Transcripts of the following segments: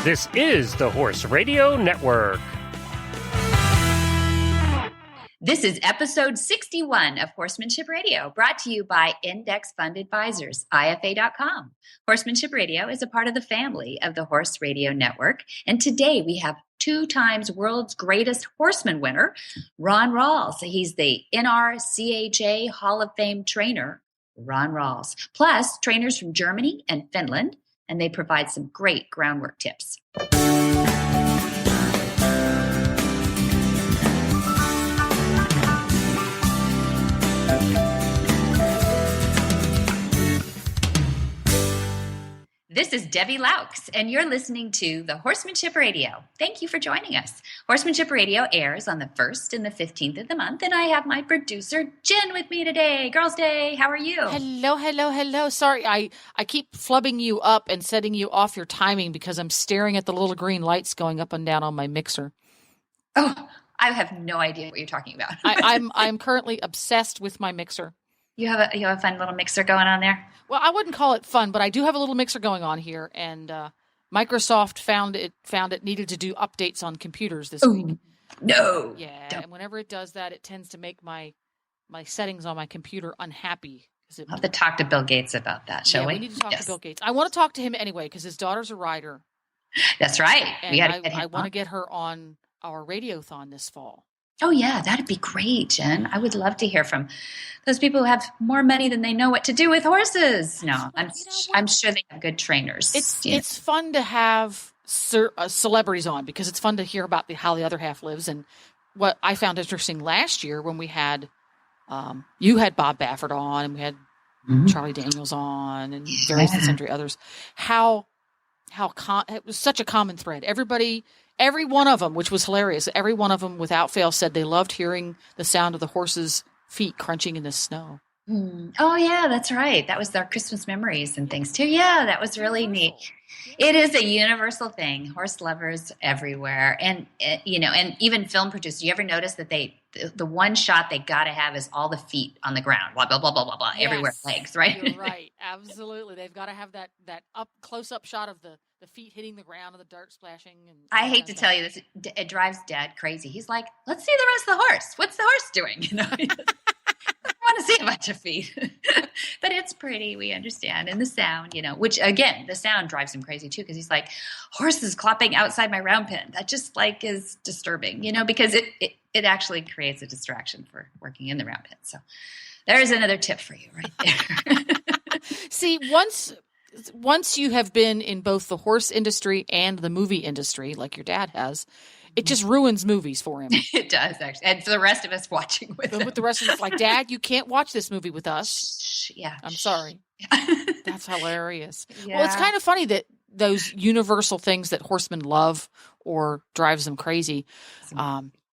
This is the Horse Radio Network. This is episode 61 of Horsemanship Radio, brought to you by Index Fund Advisors, IFA.com. Horsemanship Radio is a part of the family of the Horse Radio Network, and today we have 2 times world's greatest horseman winner, Ron Ralls. He's the NRCHA Hall of Fame trainer, Ron Ralls, plus trainers from Germany and Finland, and they provide some great groundwork tips. This is Debbie Laux, and you're listening to the Horsemanship Radio. Thank you for joining us. Horsemanship Radio airs on the 1st and the 15th of the month, and I have my producer, Jen, with me today. Girls' Day, how are you? Hello. Sorry, I keep flubbing you up and setting you off your timing because I'm staring at the little green lights going up and down on my mixer. Oh, I have no idea what you're talking about. I'm currently obsessed with my mixer. You have a fun little mixer going on there? Well, I wouldn't call it fun, but I do have a little mixer going on here, and Microsoft found it needed to do updates on computers this week. No. Yeah, and whenever it does that, it tends to make my settings on my computer unhappy. We'll have to talk to Bill Gates about that, shall we? We need to talk to Bill Gates. I want to talk to him anyway because his daughter's a rider. That's right. And I want to get her on our radiothon this fall. Oh, yeah, that'd be great, Jen. I would love to hear from those people who have more money than they know what to do with horses. No, I'm sure they have good trainers. It's fun to have celebrities on because it's fun to hear about how the other half lives. And what I found interesting last year when we had, you had Bob Baffert on and we had Charlie Daniels on and various and sundry others, it was such a common thread. Every one of them, which was hilarious, every one of them without fail said they loved hearing the sound of the horse's feet crunching in the snow. Oh, yeah, that's right. That was their Christmas memories and things, too. Yeah, that was really neat. It is a universal thing. Horse lovers everywhere. And, and even film producers, you ever notice that the one shot they got to have is all the feet on the ground, blah, blah, blah, blah, blah, blah, everywhere, legs, right? You're right. Absolutely. They've got to have that close-up shot of the feet hitting the ground and the dirt splashing. And I hate to tell you this, it drives Dad crazy. He's like, let's see the rest of the horse. What's the horse doing? I want to see a bunch of feet. But it's pretty, we understand. And the sound, which again, the sound drives him crazy too, because he's like, horses clopping outside my round pen. That just is disturbing, because it actually creates a distraction for working in the round pen. So there's another tip for you right there. See, once you have been in both the horse industry and the movie industry, like your dad has, it just ruins movies for him. It does, actually. And for the rest of us watching with him. With the rest of us, like, Dad, you can't watch this movie with us. Yeah. I'm sorry. That's hilarious. Yeah. Well, it's kind of funny that those universal things that horsemen love or drives them crazy.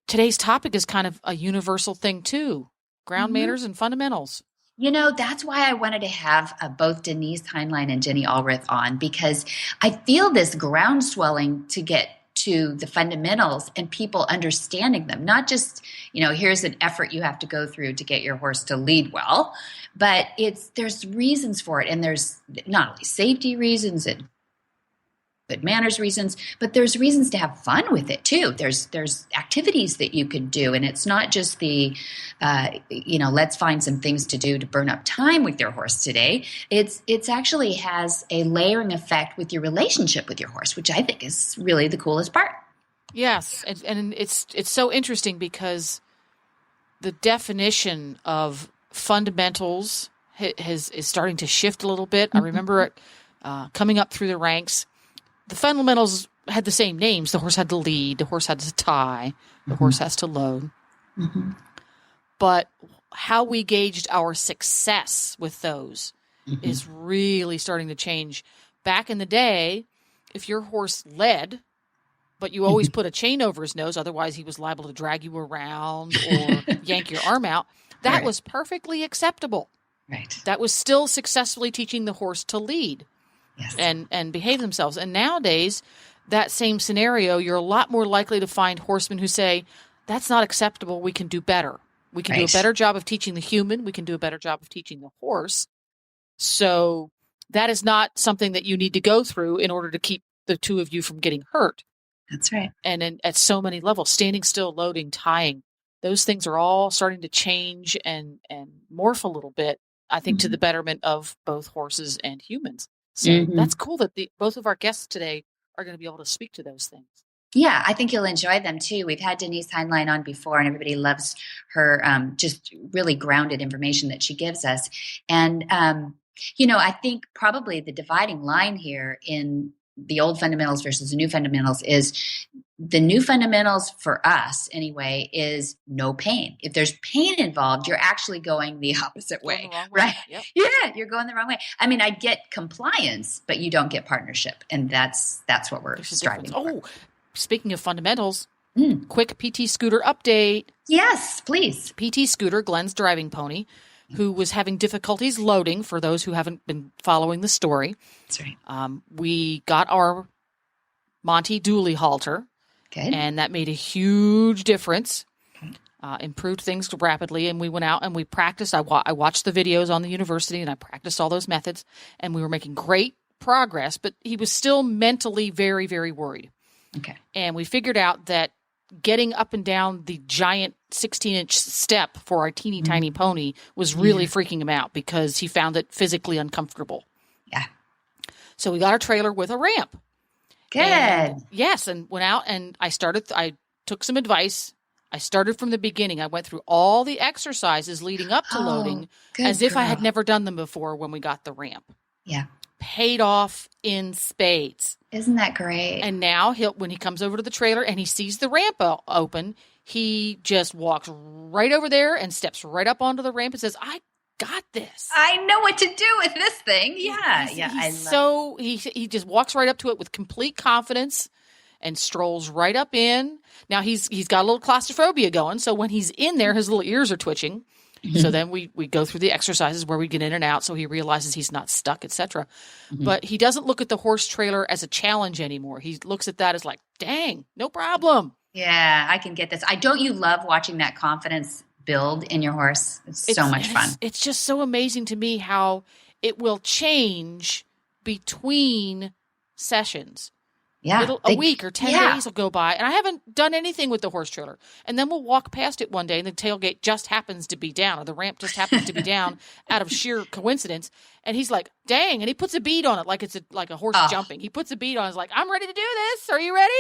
Today's topic is kind of a universal thing, too. Ground manners and fundamentals. That's why I wanted to have both Denise Heinlein and Jenny Allrith on, because I feel this ground swelling to get to the fundamentals and people understanding them. Not just, here's an effort you have to go through to get your horse to lead well, but there's reasons for it. And there's not only safety reasons and good manners reasons, but there's reasons to have fun with it too. There's activities that you could do, and it's not just the, let's find some things to do to burn up time with your horse today. It's actually has a layering effect with your relationship with your horse, which I think is really the coolest part. Yes, and it's so interesting because the definition of fundamentals is starting to shift a little bit. I remember it coming up through the ranks. The fundamentals had the same names. The horse had to lead. The horse had to tie. The horse has to load. But how we gauged our success with those is really starting to change. Back in the day, if your horse led, but you always put a chain over his nose, otherwise he was liable to drag you around or yank your arm out, that was perfectly acceptable. Right. That was still successfully teaching the horse to lead. Yes. And behave themselves. And nowadays, that same scenario, you're a lot more likely to find horsemen who say, that's not acceptable, we can do better. We can do a better job of teaching the human. We can do a better job of teaching the horse. So that is not something that you need to go through in order to keep the two of you from getting hurt. That's right. And then at so many levels, standing still, loading, tying, those things are all starting to change and morph a little bit, I think, to the betterment of both horses and humans. So that's cool that both of our guests today are going to be able to speak to those things. Yeah, I think you'll enjoy them too. We've had Denise Heinlein on before, and everybody loves her just really grounded information that she gives us. And, I think probably the dividing line here in the old fundamentals versus the new fundamentals is the new fundamentals for us anyway is no pain. If there's pain involved, you're actually going the opposite way, right? Yep. Yeah, you're going the wrong way. I mean, I get compliance, but you don't get partnership. And that's what we're striving for. Oh, speaking of fundamentals, quick PT Scooter update. Yes, please. PT Scooter, Glenn's driving pony, who was having difficulties loading, for those who haven't been following the story. That's right. We got our Monty dually halter, and that made a huge difference. Improved things rapidly, and we went out and we practiced. I watched the videos on the university, and I practiced all those methods, and we were making great progress, but he was still mentally very, very worried. Okay. And we figured out that getting up and down the giant 16-inch step for our teeny tiny pony was really freaking him out because he found it physically uncomfortable. Yeah. So we got our trailer with a ramp. Good. And went out and I took some advice. I started from the beginning. I went through all the exercises leading up to loading as if I had never done them before when we got the ramp. Yeah. Paid off in spades. Isn't that great? And now when he comes over to the trailer and he sees the ramp open, he just walks right over there and steps right up onto the ramp and says, "I got this. I know what to do with this thing." Yeah. He just walks right up to it with complete confidence and strolls right up in. Now he's got a little claustrophobia going, so when he's in there, his little ears are twitching. So then we go through the exercises where we get in and out so he realizes he's not stuck, etc. But he doesn't look at the horse trailer as a challenge anymore. He looks at that as like, dang, no problem. Yeah, I can get this. Don't you love watching that confidence build in your horse? It's so much fun. It's just so amazing to me how it will change between sessions. Yeah. A week or 10 days will go by, and I haven't done anything with the horse trailer. And then we'll walk past it one day, and the tailgate just happens to be down, or the ramp just happens to be down out of sheer coincidence. And he's like, dang, and he puts a bead on it like it's like a horse jumping. He puts a bead on it. He's like, I'm ready to do this. Are you ready?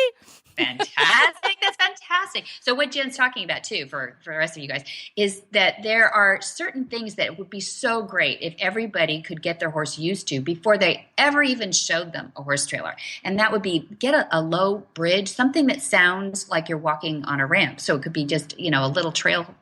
Fantastic. That's fantastic. So what Jen's talking about too, for the rest of you guys, is that there are certain things that would be so great if everybody could get their horse used to before they ever even showed them a horse trailer. And that would be get a low bridge, something that sounds like you're walking on a ramp. So it could be just, a little trail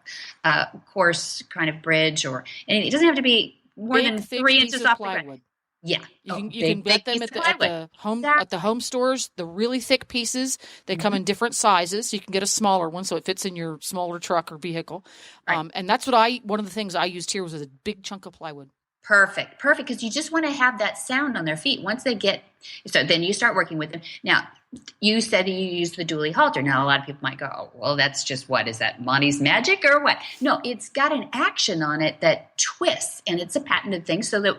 course kind of bridge, and it doesn't have to be more than 3 inches off the ground. Yeah, you can get them at the home stores. The really thick pieces, they come in different sizes. So you can get a smaller one so it fits in your smaller truck or vehicle. Right. And that's one of the things I used here was a big chunk of plywood. Perfect. Because you just want to have that sound on their feet once they get. So then you start working with them. Now, you said you used the dually halter. Now, a lot of people might go, "Oh, well, that's just what? Is that Monty's magic or what?" No, it's got an action on it that twists, and it's a patented thing so that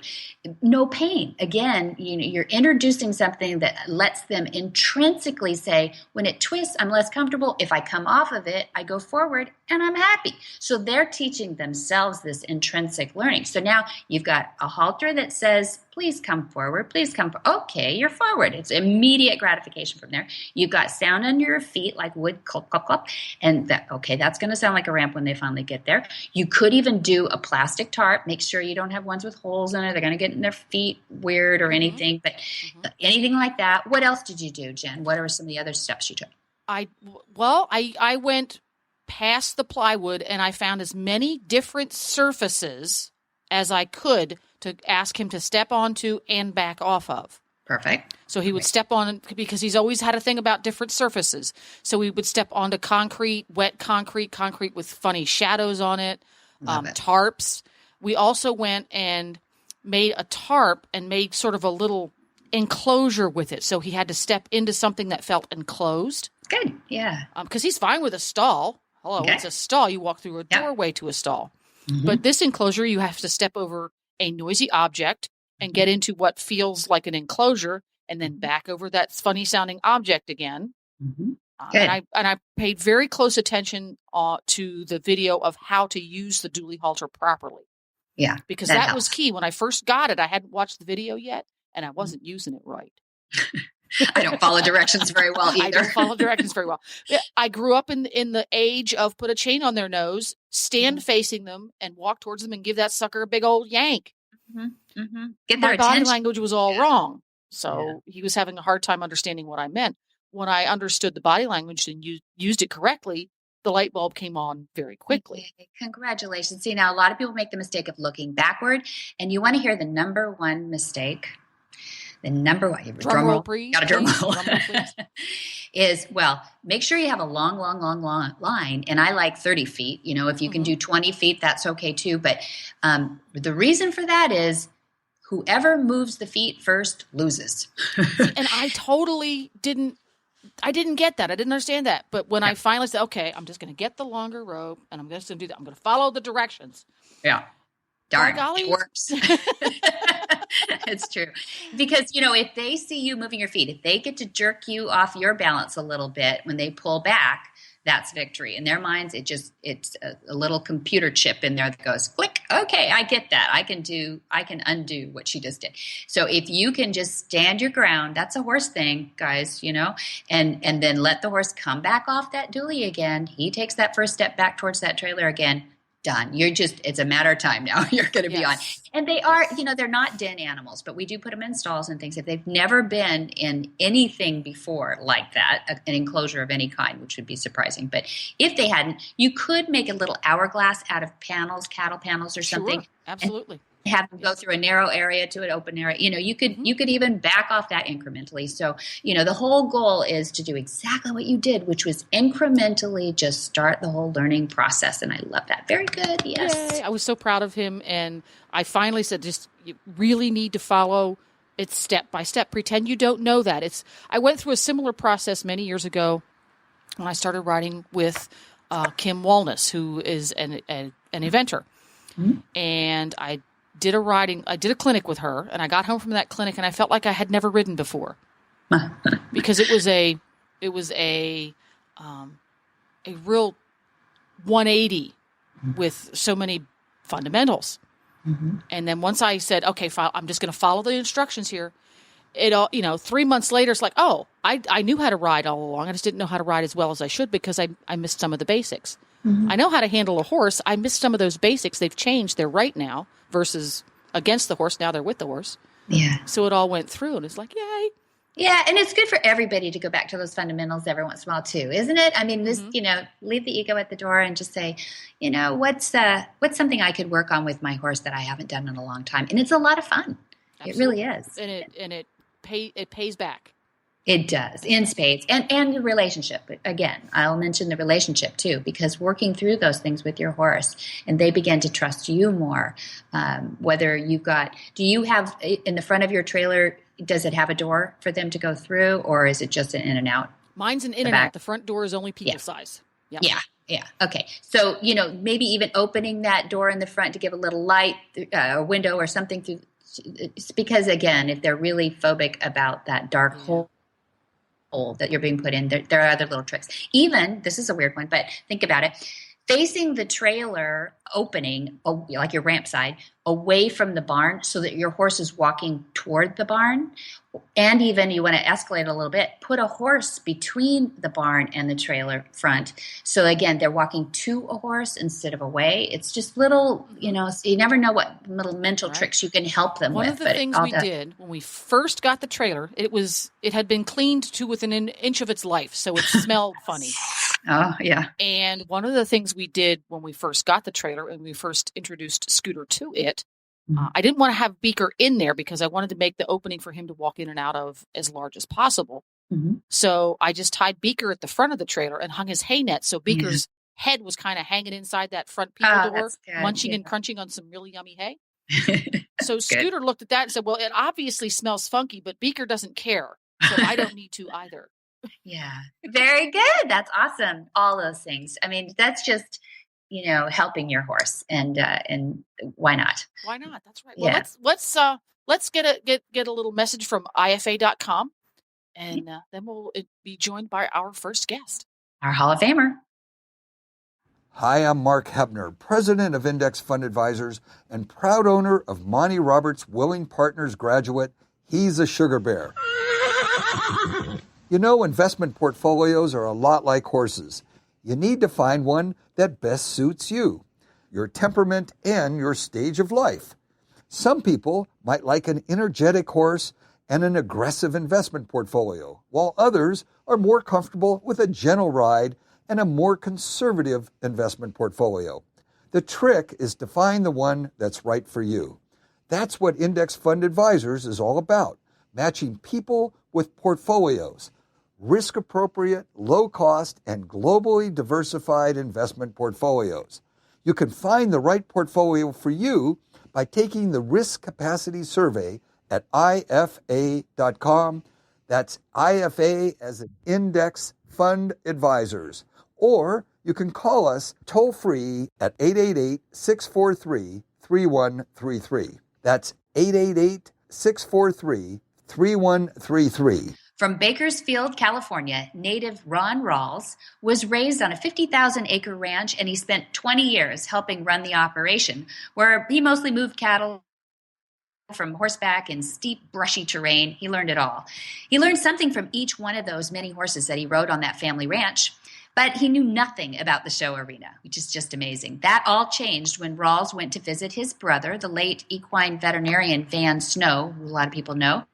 no pain. Again, you're introducing something that lets them intrinsically say, when it twists, I'm less comfortable. If I come off of it, I go forward, and I'm happy. So they're teaching themselves this intrinsic learning. So now you've got a halter that says, please come forward, please come forward. Okay, you're forward. It's immediate gratification from there. You've got sound under your feet like wood, clop, clop, clop. And that's going to sound like a ramp when they finally get there. You could even do a plastic tarp. Make sure you don't have ones with holes in it. They're going to get in their feet weird or anything. But anything like that. What else did you do, Jen? What are some of the other steps you took? I went past the plywood and I found as many different surfaces as I could to ask him to step onto and back off of. Perfect. So he would step on, because he's always had a thing about different surfaces. So he would step onto concrete, wet concrete with funny shadows on it, tarps. We also went and made a tarp and made sort of a little enclosure with it. So he had to step into something that felt enclosed. Good, yeah. Because he's fine with a stall. Hello, It's a stall. You walk through a doorway to a stall. But this enclosure, you have to step over a noisy object and get into what feels like an enclosure and then back over that funny sounding object again. Mm-hmm. And I paid very close attention to the video of how to use the dually halter properly. Yeah. Because that was key. When I first got it, I hadn't watched the video yet, and I wasn't using it right. I don't follow directions very well either. I don't follow directions very well. I grew up in the age of put a chain on their nose, stand facing them, and walk towards them and give that sucker a big old yank. Mm-hmm. Mm-hmm. Get their My attention. body language was all wrong. So he was having a hard time understanding what I meant. When I understood the body language and used it correctly, the light bulb came on very quickly. Okay. Congratulations. See, now a lot of people make the mistake of looking backward, and you want to hear the number one mistake. The number one, drum roll, please. Got a drum roll. Is, well, make sure you have a long line. And I like 30 feet. You know, if you can do 20 feet, that's okay too. But the reason for that is whoever moves the feet first loses. And I totally didn't get that. I didn't understand that. But when I finally said, okay, I'm just going to get the longer rope and I'm just going to do that. I'm going to follow the directions. Yeah. Darn, golly. it works. It's true. Because, you know, if they see you moving your feet, if they get to jerk you off your balance a little bit when they pull back, that's victory. In their minds, it's a little computer chip in there that goes, click, okay, I get that. I can undo what she just did. So if you can just stand your ground, that's a horse thing, guys, you know, and then let the horse come back off that dually again. He takes that first step back towards that trailer again. Done. It's a matter of time now. You're going to be on. And they are, you know, they're not den animals, but we do put them in stalls and things. If they've never been in anything before like that, an enclosure of any kind, which would be surprising. But if they hadn't, you could make a little hourglass out of panels, cattle panels or something. Sure, absolutely. Have them go through a narrow area to an open area. You know, you could even back off that incrementally. So, you know, the whole goal is to do exactly what you did, which was incrementally just start the whole learning process. And I love that. Very good. Yes. Yay. I was so proud of him. And I finally said, you really need to follow it step by step. Pretend you don't know that. I went through a similar process many years ago when I started riding with Kim Walness, who is an eventer. Mm-hmm. And I did a clinic with her, and I got home from that clinic and I felt like I had never ridden before because it was a real 180 with so many fundamentals. Mm-hmm. And then once I said, okay, I'm just going to follow the instructions here. It all, 3 months later, it's like, oh, I knew how to ride all along. I just didn't know how to ride as well as I should because I missed some of the basics. Mm-hmm. I know how to handle a horse. I missed some of those basics. They've changed. They're right now versus against the horse. Now they're with the horse. Yeah. So it all went through and it's like, yay. Yeah. And it's good for everybody to go back to those fundamentals every once in a while too, isn't it? I mean, this, leave the ego at the door and just say, what's something I could work on with my horse that I haven't done in a long time. And it's a lot of fun. Absolutely. It really is. And it pays back. It does, in spades. And the relationship. Again, I'll mention the relationship too, because working through those things with your horse and they begin to trust you more. Do you have in the front of your trailer, does it have a door for them to go through or is it just an in and out? Mine's an in and out. The front door is only people size. Yep. Yeah. Yeah. Okay. So, maybe even opening that door in the front to give a little light, a window or something through. It's because, again, if they're really phobic about that dark hole that you're being put in, there are other little tricks. Even, this is a weird one, but think about it, facing the trailer opening, like your ramp side, away from the barn so that your horse is walking toward the barn. And even you want to escalate a little bit, put a horse between the barn and the trailer front. So again, they're walking to a horse instead of away. It's just little, so you never know what little mental tricks you can help them with. One of the things we did when we first got the trailer, it had been cleaned to within an inch of its life. So it smelled funny. Oh, yeah. And one of the things we did when we first got the trailer and we first introduced Scooter to it, I didn't want to have Beaker in there because I wanted to make the opening for him to walk in and out of as large as possible. Mm-hmm. So I just tied Beaker at the front of the trailer and hung his hay net. So Beaker's head was kind of hanging inside that front people door, munching and crunching on some really yummy hay. So Scooter looked at that and said, well, it obviously smells funky, but Beaker doesn't care. So I don't need to either. Yeah. Very good. That's awesome. All those things. I mean, that's just, helping your horse, and why not? Why not? That's right. Yeah. Well, let's get a little message from IFA.com, and then we'll be joined by our first guest, Our Hall of Famer. Hi, I'm Mark Hebner, president of Index Fund Advisors and proud owner of Monty Roberts' Willing Partners graduate, He's a Sugar Bear. Investment portfolios are a lot like horses. You need to find one that best suits you, your temperament, and your stage of life. Some people might like an energetic horse and an aggressive investment portfolio, while others are more comfortable with a gentle ride and a more conservative investment portfolio. The trick is to find the one that's right for you. That's what Index Fund Advisors is all about, matching people with portfolios, risk-appropriate, low-cost, and globally diversified investment portfolios. You can find the right portfolio for you by taking the Risk Capacity Survey at IFA.com. That's IFA as in Index Fund Advisors. Or you can call us toll-free at 888-643-3133. That's 888-643-3133. From Bakersfield, California, native Ron Ralls was raised on a 50,000-acre ranch, and he spent 20 years helping run the operation, where he mostly moved cattle from horseback in steep, brushy terrain. He learned it all. He learned something from each one of those many horses that he rode on that family ranch. But he knew nothing about the show arena, which is just amazing. That all changed when Rawls went to visit his brother, the late equine veterinarian Van Snow, who a lot of people know.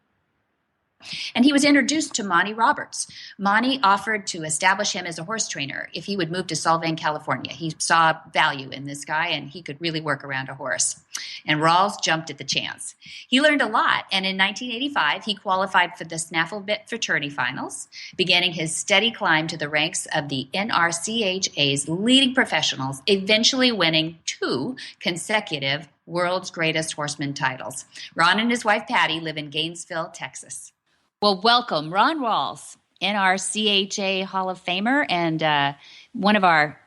And he was introduced to Monty Roberts. Monty offered to establish him as a horse trainer if he would move to Solvang, California. He saw value in this guy, and he could really work around a horse. And Rawls jumped at the chance. He learned a lot, and in 1985, he qualified for the Snaffle Bit Fraternity Finals, beginning his steady climb to the ranks of the NRCHA's leading professionals, eventually winning 2 consecutive World's Greatest Horseman titles. Ron and his wife, Patty, live in Gainesville, Texas. Well, welcome, Ron Ralls, NRCHA Hall of Famer, and one of our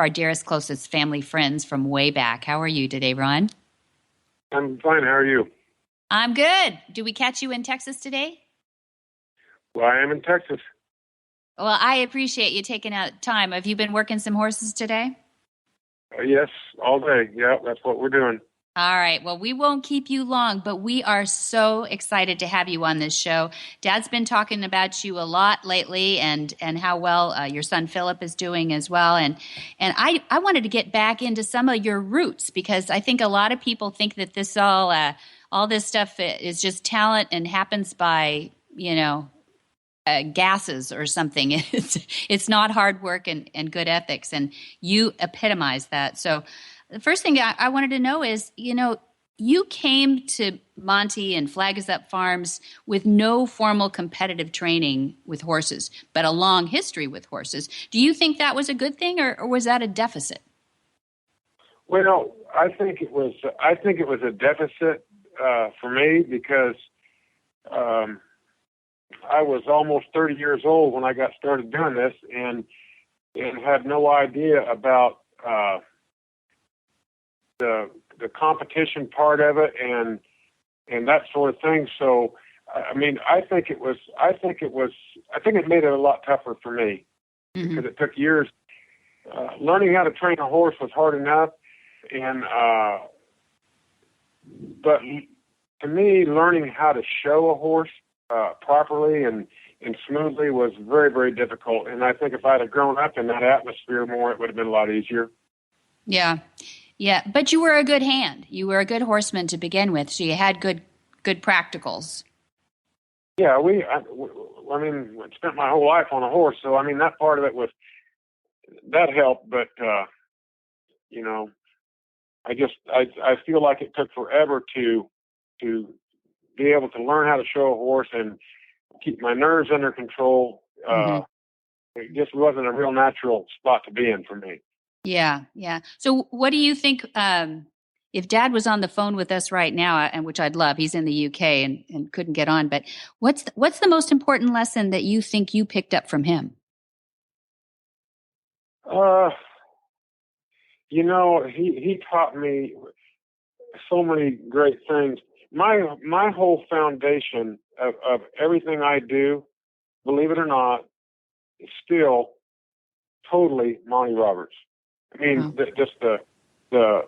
dearest, closest family friends from way back. How are you today, Ron? I'm fine. How are you? I'm good. Do we catch you in Texas today? Well, I am in Texas. Well, I appreciate you taking out time. Have you been working some horses today? Yes, all day. Yeah, that's what we're doing. All right. Well, we won't keep you long, but we are so excited to have you on this show. Dad's been talking about you a lot lately, and how well your son Philip is doing as well. And I wanted to get back into some of your roots, because I think a lot of people think that this all this stuff is just talent and happens by gases or something. It's not hard work and good ethics, and you epitomize that. So the first thing I wanted to know is, you came to Monty and Flag Is Up Farms with no formal competitive training with horses, but a long history with horses. Do you think that was a good thing, or was that a deficit? Well, I think it was a deficit for me, because I was almost 30 years old when I got started doing this, and had no idea about the competition part of it and that sort of thing. So, I mean, I think it made it a lot tougher for me, Mm-hmm. because it took years. Learning how to train a horse was hard enough, but to me, learning how to show a horse properly and smoothly was very, very difficult. And I think if I'd have grown up in that atmosphere more, it would have been a lot easier. Yeah. Yeah. But you were a good hand. You were a good horseman to begin with. So you had good practicals. Yeah. I spent my whole life on a horse. So, I mean, that part of it that helped. But, I feel like it took forever to be able to learn how to show a horse and keep my nerves under control. Mm-hmm. It just wasn't a real natural spot to be in for me. Yeah, yeah. So what do you think, if Dad was on the phone with us right now, and which I'd love, he's in the UK and couldn't get on, but what's the most important lesson that you think you picked up from him? he taught me so many great things. My whole foundation of everything I do, believe it or not, is still totally Monty Roberts. I mean, just the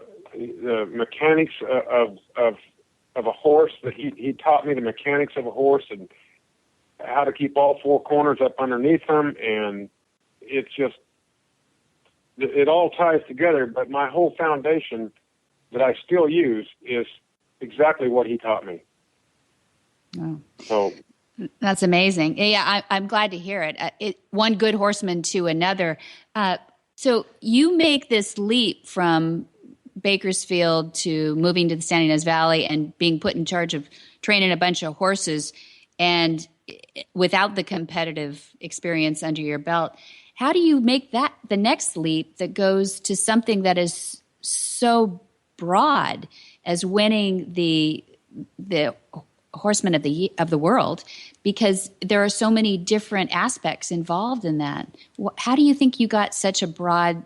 mechanics of a horse, that he taught me the mechanics of a horse and how to keep all four corners up underneath them, and it's just, it all ties together. But my whole foundation that I still use is exactly what he taught me. Oh. So That's amazing. Yeah, I'm glad to hear it. One good horseman to another. So you make this leap from Bakersfield to moving to the Santa Ynez Valley and being put in charge of training a bunch of horses, and without the competitive experience under your belt. How do you make that the next leap that goes to something that is so broad as winning the Horseman of the world, because there are so many different aspects involved in that? How do you think you got such a broad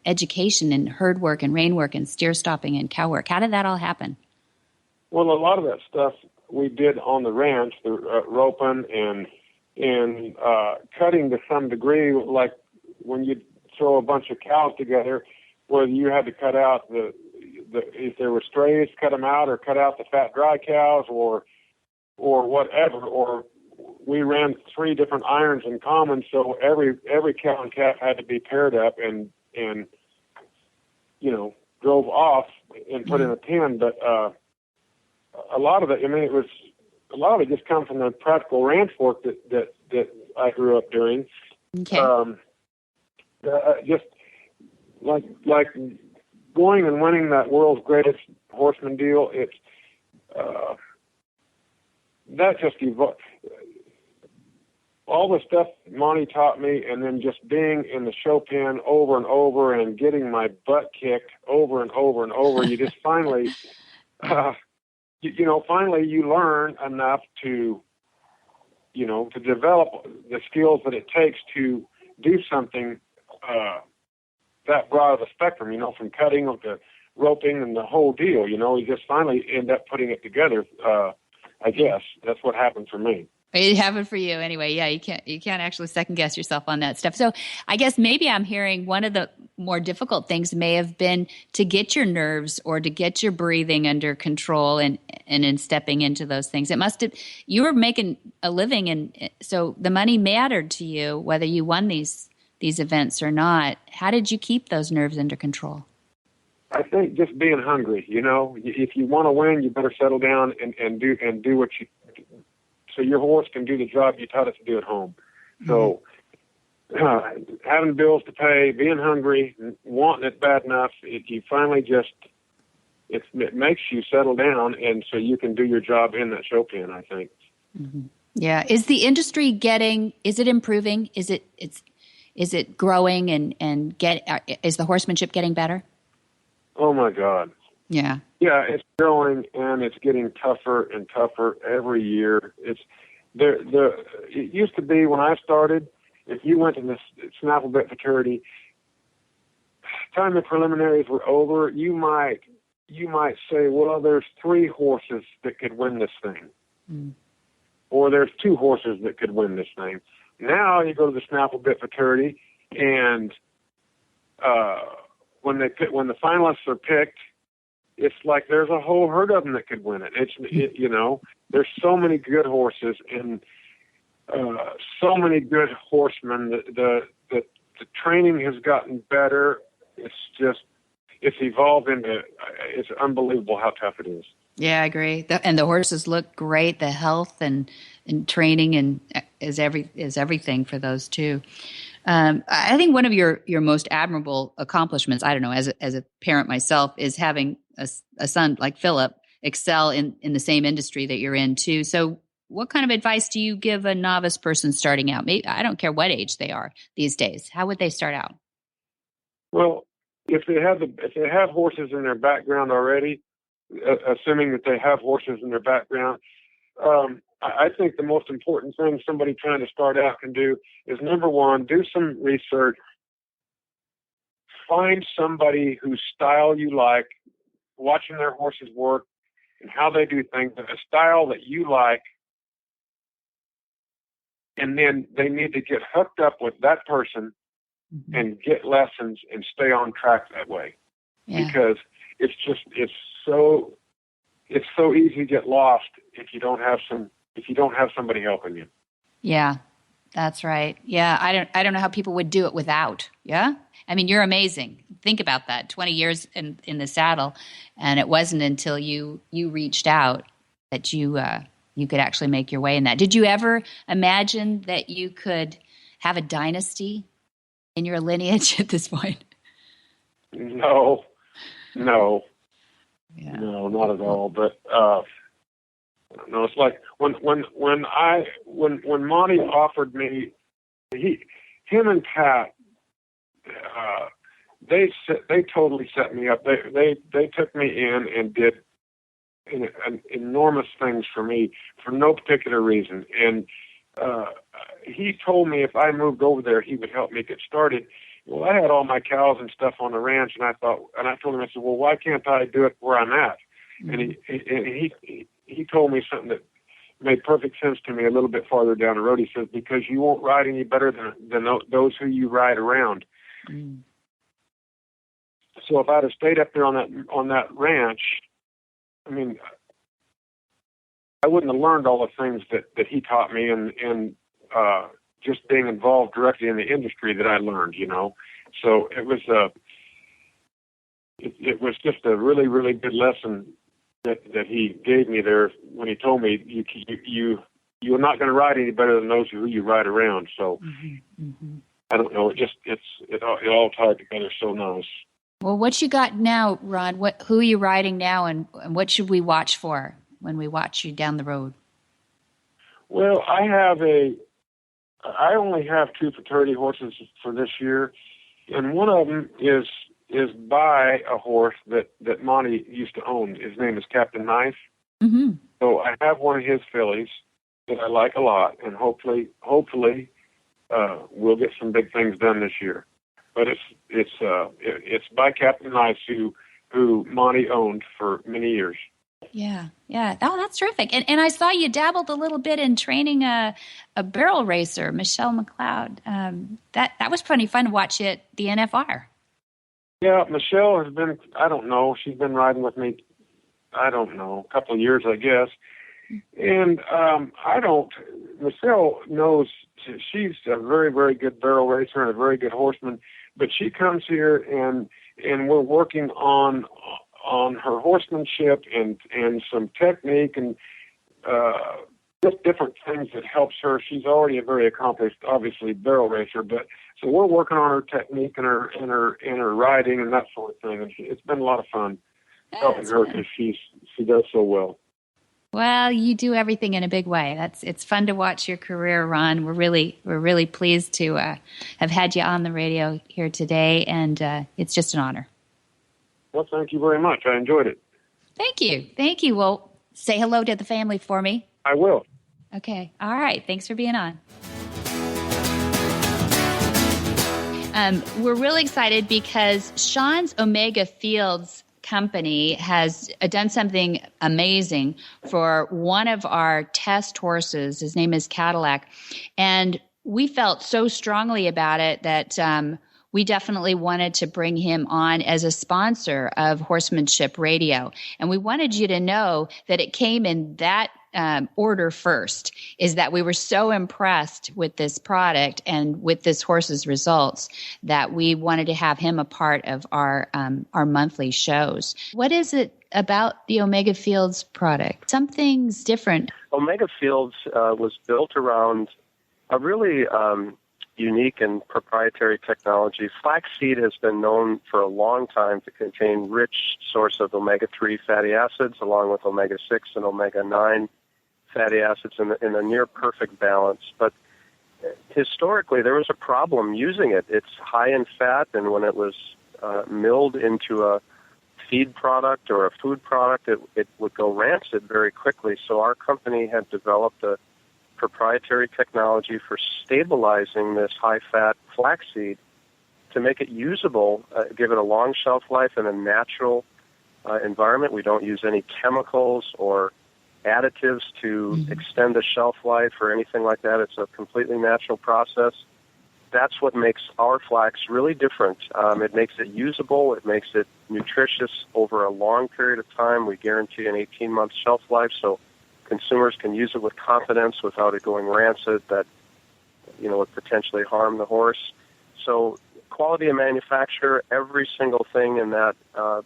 education in herd work and rein work and steer stopping and cow work? How did that all happen? Well, a lot of that stuff we did on the ranch, the roping and cutting to some degree, like when you throw a bunch of cows together, where you had to cut out the if there were strays, cut them out, or cut out the fat dry cows, or whatever. Or we ran 3 different irons in common, so every cow and calf had to be paired up and drove off and put in a pen. But a lot of it, a lot of it just comes from the practical ranch work that I grew up doing. Okay. Just like going and winning that world's greatest horseman deal, it's that just evolved. All the stuff Monty taught me, and then just being in the show pen over and over and getting my butt kicked over and over and over, you just finally, finally you learn enough to develop the skills that it takes to do something that broad of a spectrum, from cutting to roping and the whole deal. You just finally end up putting it together. I guess that's what happened for me. It happened for you anyway. Yeah, you can't actually second guess yourself on that stuff. So I guess maybe I'm hearing one of the more difficult things may have been to get your nerves or to get your breathing under control and in stepping into those things. It must have, you were making a living, and so the money mattered to you whether you won these events or not. How did you keep those nerves under control? I think just being hungry. If you want to win, you better settle down and do what you, so your horse can do the job you taught it to do at home. So having bills to pay, being hungry, wanting it bad enough, you finally just, it makes you settle down, and so you can do your job in that show pen, I think. Mm-hmm. Yeah. Is the industry is it improving? Is it growing and is the horsemanship getting better? Oh my God. Yeah. Yeah, it's growing, and it's getting tougher and tougher every year. It's it used to be when I started, if you went to the Snafflebit fraternity, time the preliminaries were over, you might say, well, there's 3 horses that could win this thing, or there's 2 horses that could win this thing. Now you go to the Snafflebit fraternity, and when the finalists are picked, it's like there's a whole herd of them that could win it. There's so many good horses and so many good horsemen. The training has gotten better. It's evolved into, it's unbelievable how tough it is. Yeah, I agree. And the horses look great. The health and training and is everything for those too. I think one of your most admirable accomplishments, I don't know, as a parent myself, is having a son like Philip excel in the same industry that you're in too. So what kind of advice do you give a novice person starting out? Maybe, I don't care what age they are these days. How would they start out? Well, if they have horses in their background already, assuming that they have horses in their background, I think the most important thing somebody trying to start out can do is, number one, do some research find somebody whose style you like, watching their horses work and how they do things, a style that you like, and then they need to get hooked up with that person and get lessons and stay on track that way. Yeah. Because it's so easy to get lost if you don't have somebody helping you. Yeah, that's right. Yeah, I don't know how people would do it without. Yeah, I mean, you're amazing. Think about that. 20 years in the saddle, and it wasn't until you reached out that you could actually make your way in that. Did you ever imagine that you could have a dynasty in your lineage at this point? No, yeah. No, not at all. But no, it's like when Monty offered me, him and Pat, they totally set me up. They took me in and did enormous things for me for no particular reason. And he told me if I moved over there, he would help me get started. Well, I had all my cows and stuff on the ranch, and I told him, I said, well, why can't I do it where I'm at? Mm-hmm. And he told me something that made perfect sense to me a little bit farther down the road. He says, because you won't ride any better than those who you ride around. Mm. So if I'd have stayed up there on that ranch, I mean, I wouldn't have learned all the things that he taught me and just being involved directly in the industry that I learned, you know. So it was just a really, really good lesson that he gave me there when he told me you're not going to ride any better than those who you ride around. So I don't know. It all tied together so nice. Well, what you got now, Ron? Who are you riding now, and what should we watch for when we watch you down the road? Well, I only have 2 fraternity horses for this year, and one of them is by a horse that Monty used to own. His name is Captain Knife. Mm-hmm. So I have one of his fillies that I like a lot, and hopefully we'll get some big things done this year. But it's by Captain Knife who Monty owned for many years. Yeah. Oh, that's terrific. And I saw you dabbled a little bit in training a barrel racer, Michelle McLeod. That was pretty fun to watch at the NFR. Yeah, Michelle has been, I don't know, she's been riding with me, I don't know, a couple of years, I guess. And Michelle knows she's a very, very good barrel racer and a very good horseman, but she comes here and we're working on her horsemanship and some technique and just different things that helps her. She's already a very accomplished, obviously, barrel racer, but so we're working on her technique and her riding and that sort of thing. And it's been a lot of fun helping her because she does so well. Well, you do everything in a big way. It's fun to watch your career, Ron. We're really pleased to have had you on the radio here today, and it's just an honor. Well, thank you very much. I enjoyed it. Thank you. Well, say hello to the family for me. I will. Okay. All right. Thanks for being on. We're really excited because Sean's Omega Fields company has done something amazing for one of our test horses. His name is Cadillac. And we felt so strongly about it that we definitely wanted to bring him on as a sponsor of Horsemanship Radio. And we wanted you to know that it came in that order first, is that we were so impressed with this product and with this horse's results that we wanted to have him a part of our monthly shows. What is it about the Omega Fields product? Something's different. Omega Fields was built around a really unique and proprietary technology. Flaxseed has been known for a long time to contain rich source of omega-3 fatty acids along with omega-6 and omega-9 fatty acids in a near perfect balance. But historically, there was a problem using it. It's high in fat, and when it was milled into a feed product or a food product, it would go rancid very quickly. So our company had developed a proprietary technology for stabilizing this high-fat flaxseed to make it usable, give it a long shelf life in a natural environment. We don't use any chemicals or additives to extend the shelf life or anything like that. It's a completely natural process. That's what makes our flax really different. It makes it usable. It makes it nutritious over a long period of time. We guarantee an 18-month shelf life, so consumers can use it with confidence without it going rancid that, would potentially harm the horse. So quality of manufacture, every single thing in that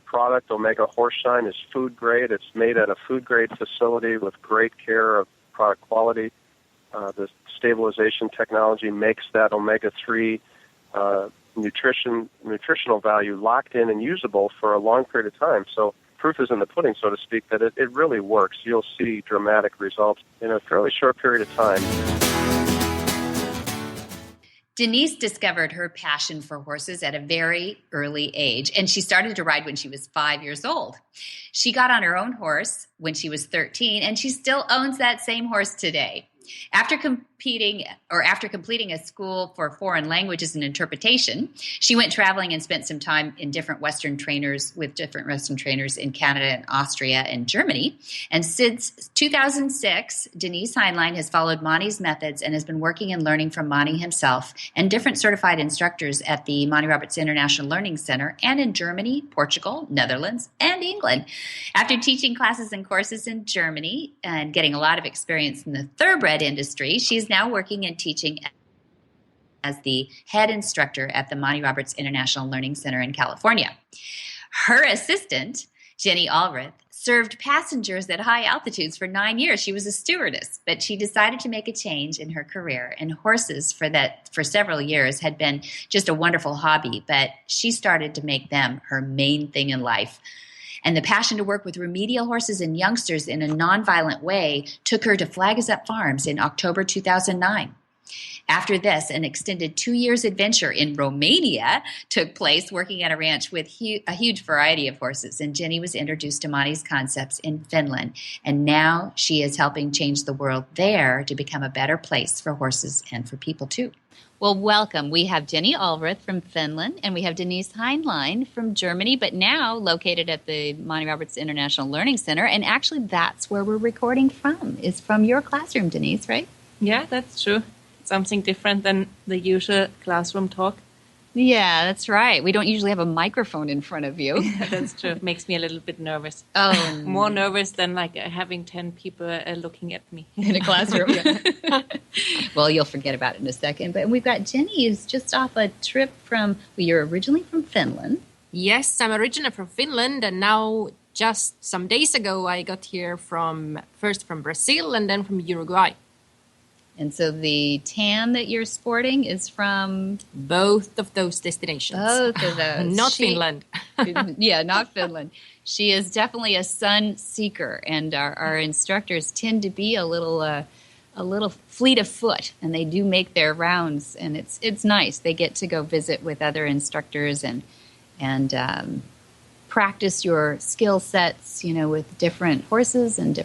product, Omega Horse Shine, is food grade. It's made at a food grade facility with great care of product quality. The stabilization technology makes that omega-3 nutritional value locked in and usable for a long period of time. So proof is in the pudding, so to speak, that it really works. You'll see dramatic results in a fairly short period of time. Denise discovered her passion for horses at a very early age, and she started to ride when she was 5 years old. She got on her own horse when she was 13, and she still owns that same horse today. After completing a school for foreign languages and interpretation, she went traveling and spent some time with different Western trainers in Canada and Austria and Germany. And since 2006, Denise Heinlein has followed Monty's methods and has been working and learning from Monty himself and different certified instructors at the Monty Roberts International Learning Center and in Germany, Portugal, Netherlands, and England. After teaching classes and courses in Germany and getting a lot of experience in the thoroughbred industry, she's now working and teaching as the head instructor at the Monty Roberts International Learning Center in California. Her assistant, Jenny Allred, served passengers at high altitudes for 9 years. She was a stewardess, but she decided to make a change in her career. And horses for several years had been just a wonderful hobby, but she started to make them her main thing in life. And the passion to work with remedial horses and youngsters in a nonviolent way took her to Flag Is Up Farms in October 2009. After this, an extended 2 years adventure in Romania took place, working at a ranch with a huge variety of horses. And Jenny was introduced to Monty's concepts in Finland. And now she is helping change the world there to become a better place for horses and for people too. Well, welcome. We have Jenny Allred from Finland, and we have Denise Heinlein from Germany, but now located at the Monty Roberts International Learning Center. And actually, that's where we're recording from, is from your classroom, Denise, right? Yeah, that's true. Something different than the usual classroom talk. Yeah, that's right. We don't usually have a microphone in front of you. That's true. It makes me a little bit nervous. Oh, more nervous than having 10 people looking at me in a classroom. Well, you'll forget about it in a second. But we've got Jenny, who's just off a trip you're originally from Finland. Yes, I'm originally from Finland, and now just some days ago I got here first from Brazil and then from Uruguay. And so the tan that you're sporting is from? Both of those destinations. Both of those. Not Finland. Yeah, not Finland. She is definitely a sun seeker, and our instructors tend to be a little fleet of foot, and they do make their rounds, and it's nice. They get to go visit with other instructors and practice your skill sets, with different horses and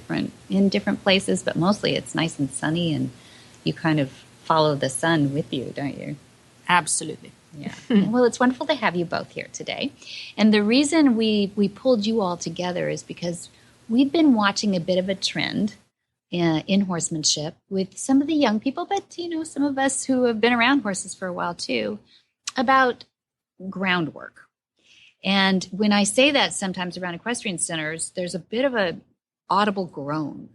in different places, but mostly it's nice and sunny, and you kind of follow the sun with you, don't you? Absolutely. Yeah. Well, it's wonderful to have you both here today. And the reason we pulled you all together is because we've been watching a bit of a trend in horsemanship with some of the young people, but, some of us who have been around horses for a while too, about groundwork. And when I say that sometimes around equestrian centers, there's a bit of a audible groan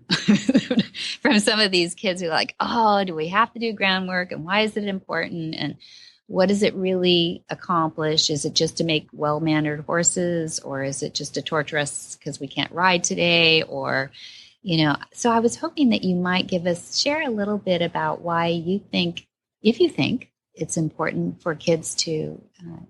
from some of these kids who are like, oh, do we have to do groundwork? And why is it important? And what does it really accomplish? Is it just to make well-mannered horses, or is it just to torture us because we can't ride today? Or, so I was hoping that you might share a little bit about why you think, if you think it's important for kids to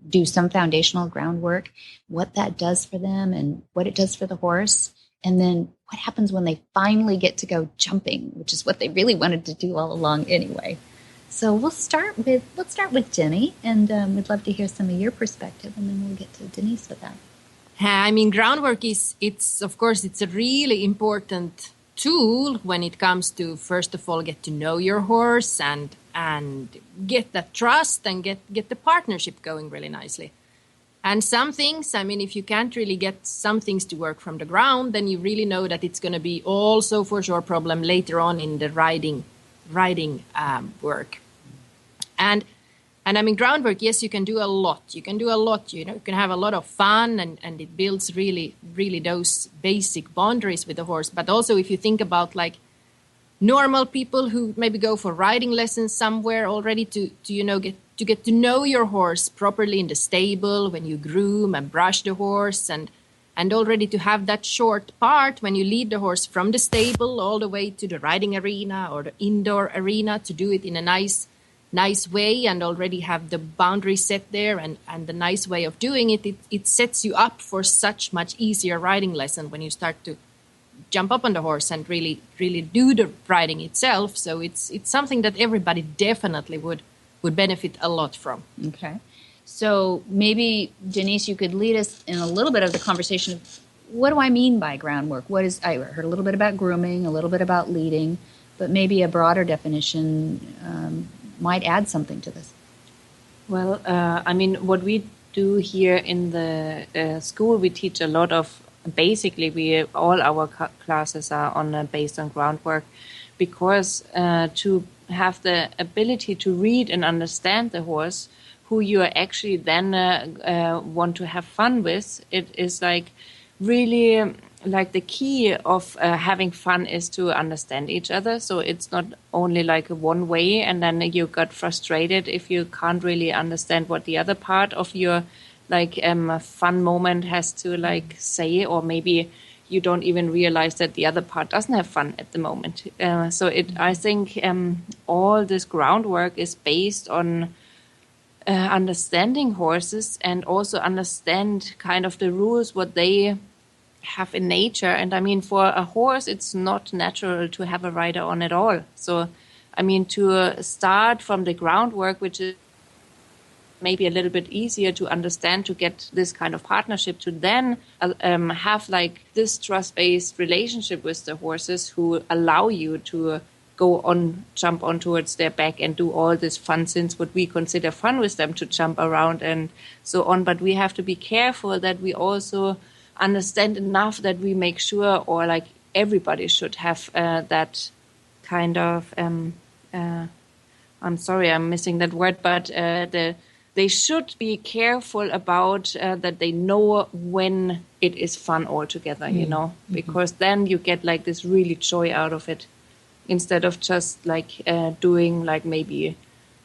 do some foundational groundwork, what that does for them and what it does for the horse. And then what happens when they finally get to go jumping, which is what they really wanted to do all along anyway. So let's start with Jenny, and we'd love to hear some of your perspective, and then we'll get to Denise with that. I mean, groundwork it's a really important tool when it comes to, first of all, get to know your horse and get that trust and get the partnership going really nicely. And some things, I mean, if you can't really get some things to work from the ground, then you really know that it's going to be also for sure problem later on in the riding work. And I mean, groundwork, yes, you can do a lot. You can do a lot. You know, you can have a lot of fun, and it builds really, really those basic boundaries with the horse. But also, if you think about like normal people who maybe go for riding lessons somewhere already to get to know your horse properly in the stable, when you groom and brush the horse, and already to have that short part when you lead the horse from the stable all the way to the riding arena or the indoor arena, to do it in a nice way and already have the boundary set there and the nice way of doing it. It sets you up for such much easier riding lesson when you start to jump up on the horse and really, really do the riding itself. So it's something that everybody definitely would benefit a lot from. Okay. So maybe, Denise, you could lead us in a little bit of the conversation of what do I mean by groundwork? I heard a little bit about grooming, a little bit about leading, but maybe a broader definition might add something to this. Well, I mean, what we do here in the school, we teach a lot of, basically all our classes are based on groundwork, because to have the ability to read and understand the horse, who you are actually then want to have fun with, it is like really like the key of having fun is to understand each other. So it's not only like one way and then you got frustrated if you can't really understand what the other part of your like fun moment has to like say, or maybe you don't even realize that the other part doesn't have fun at the moment. I think all this groundwork is based on understanding horses and also understand kind of the rules, what they have in nature. And I mean, for a horse, it's not natural to have a rider on at all. So, I mean, to start from the groundwork, which is maybe a little bit easier to understand, to get this kind of partnership, to then have like this trust-based relationship with the horses who allow you to jump on towards their back and do all this fun things, what we consider fun with them, to jump around and so on. But we have to be careful that we also understand enough that we make sure, or like everybody should have that kind of, I'm sorry, I'm missing that word, but they should be careful about that they know when it is fun altogether, you know, because then you get like this really joy out of it, instead of just like doing like maybe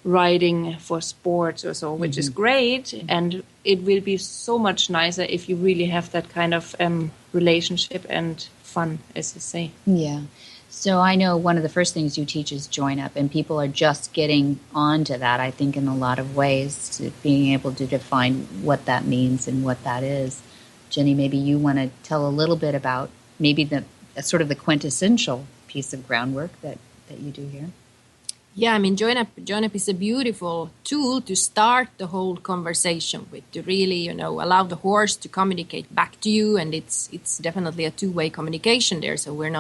riding for sports or so, which is great. And it will be so much nicer if you really have that kind of relationship and fun, as you say. Yeah. So I know one of the first things you teach is join up, and people are just getting onto that, I think, in a lot of ways, to being able to define what that means and what that is. Jenny, maybe you want to tell a little bit about maybe the sort of the quintessential piece of groundwork that you do here. Yeah, I mean, join up is a beautiful tool to start the whole conversation with, to really, allow the horse to communicate back to you, and it's definitely a two-way communication there. So we're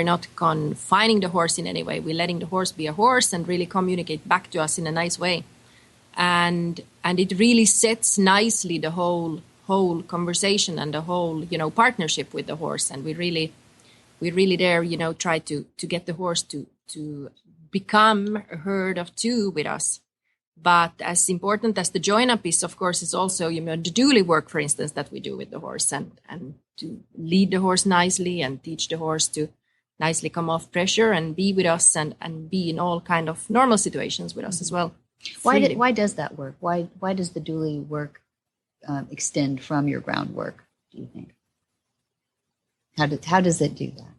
not confining the horse in any way. We're letting the horse be a horse and really communicate back to us in a nice way, and it really sets nicely the whole conversation and the whole partnership with the horse. And we really there try to get the horse to become a herd of two with us. But as important as the join up is, of course, is also the dually work, for instance, that we do with the horse, and to lead the horse nicely and teach the horse to nicely come off pressure and be with us and be in all kind of normal situations with us as well. Why does that work? Why does the dually work extend from your groundwork, do you think? How does it do that?